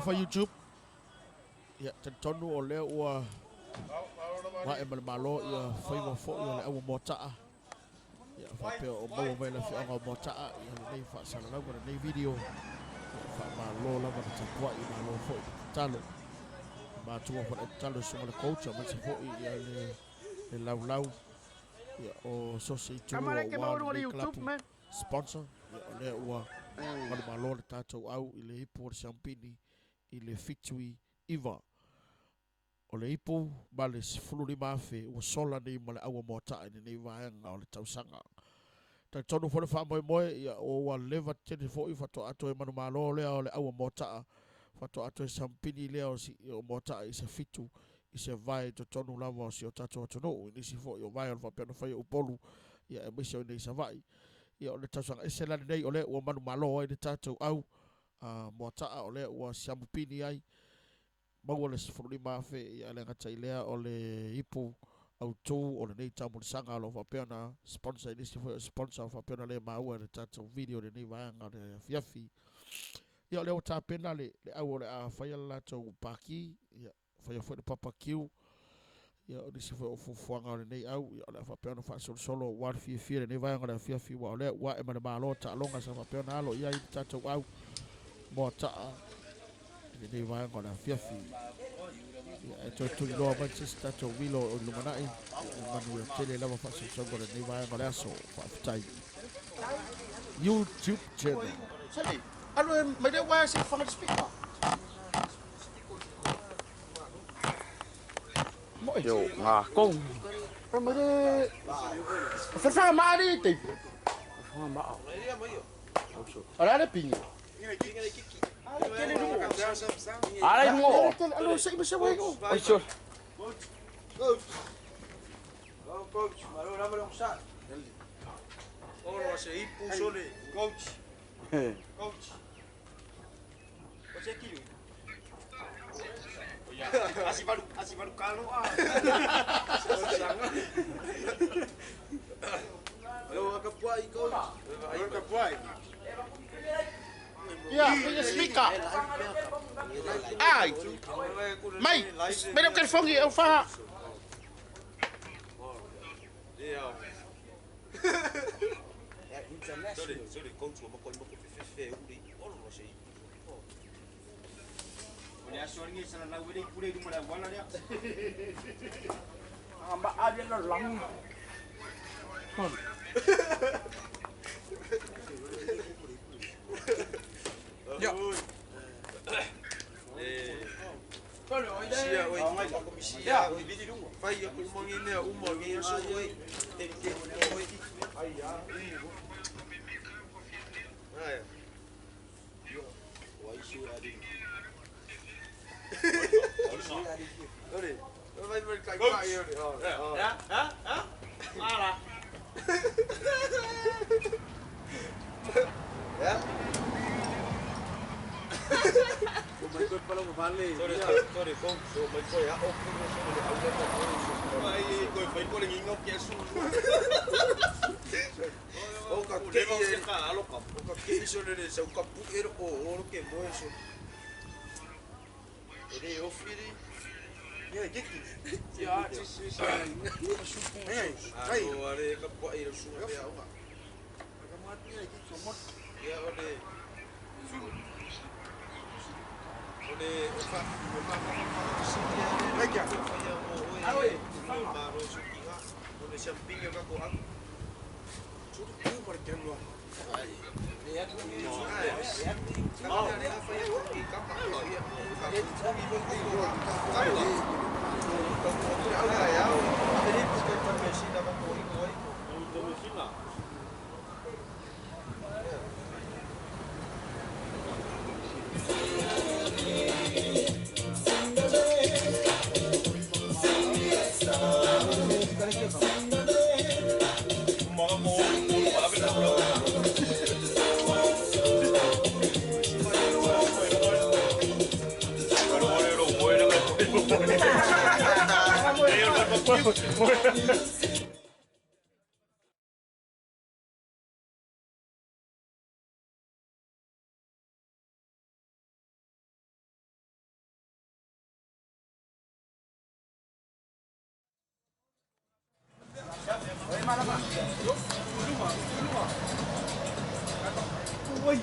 fa YouTube. Ia te tonu o lea ua wa e malo ia whaiwa fo ia le awa Moataa. Ia whapea o maua mai la whianga o Moataa. Ia le nei wha Salelologa le nei video. Ia wha malo lava na tapua i malo fo i talo. Ma tua wha le talo sunga le coach. Ma se fo i ia le lau. Ia o sose i tu o wā le klapu sponsor. Ia o lea ua wale malo le tātou au i le hipo o le Siamupigi i le fitui iwa. O le ipu ma le sifulu lima afe ua sola nei ma le aua Moataa i nei vaenga o le tausanga. Tai tonu fo le wha moe ia o wa leva tene fo i whato ato e manu malo lea o le aua Moataa. Whato ato e Siamupigi lea o Moataa i se fitu i se vai to tonu lava o si o tato ato no. I nisi fo i o vai o le whapeano whai o upolu ia e misi o nei sa vai. Ia o le tausanga e se lani nei o le ua manu malo ai le tatou au Moataa o le ua Siamupigi ai. Maua le sifuru lima afe ia le ngata i lea o le ipu au tū o le nei tamu le sanga lo whapeana sponsor i nisi fo sponsor whapeana le maua le tatou video le nei vaanga le fiafi. Ia o le o tāpena le au o le a whaia la tau paki ia whaia fo le papa kiu. Ia o nisi fo o fufuanga o le nei au ia o le whapeana wha solo wār fia le nei vaanga le fiafi wa o le wa e mane malo ta alonga sa whapeana alo ia i tatou au Moataa i nei vaanga le fiafi. Ia e toi tui loa Manchester tatou wilo o lumanai manu e tele lava wha solo le nei vaanga le aso whaafitai YouTube channel. Sali, alo e mai le wa se whanga speaker. Yo, ngā kong. Pra mai le whawha maari te. Whanga maa. Ara le pingi. Arai mo. Alo se ima se wai go. Oi so. Coach, maro rama long shot. Ora se ipu sole, coach. Coach. Você kilo. Así baru kalo ah. Ayo akapuai coach. Ayo akapuai. Ya, pingi speaker. Ai. Mai, mai le kan fongi o fa. Sorry, coach, mo ko fe uri. Ora no sei. Olha só ninguém se na uri pure di mala wala dia. Amba ada no lang. Ya. Olha, sia, oi. Ya, oi vidi lungo. Fai ko mangine uma ngi so oi. Oi. Ai ya. Ai. Yo, oi sure ali. Oi. Vai ver kai kai oi. Ha? Ala. Ya. Mai ko pala mo vale. Sorry, kong. So mai ko ya o ko so le au le ko. Mai ko le ngingo ke su. O ka ke e ka alo ka. O ka ke iso le se o ka pu ero o ke mo eso. Ere o firi. Ya kiki. Ya si. Ai, are ka po ero su ya o ka. Ka mati ki so mo. Ya ode. Ode fa Vai kia. Oi. Maro sukinga. Ode Siamupigi ka ko ang. Tudo que por que não. Ai. Ya tu. Ya tu. Kalau ada apa yang di kapal lo ya. Kami begitu. Kalau ada ya. Jadi bukan mesin apa koi. Untuk mesin lah. Oi.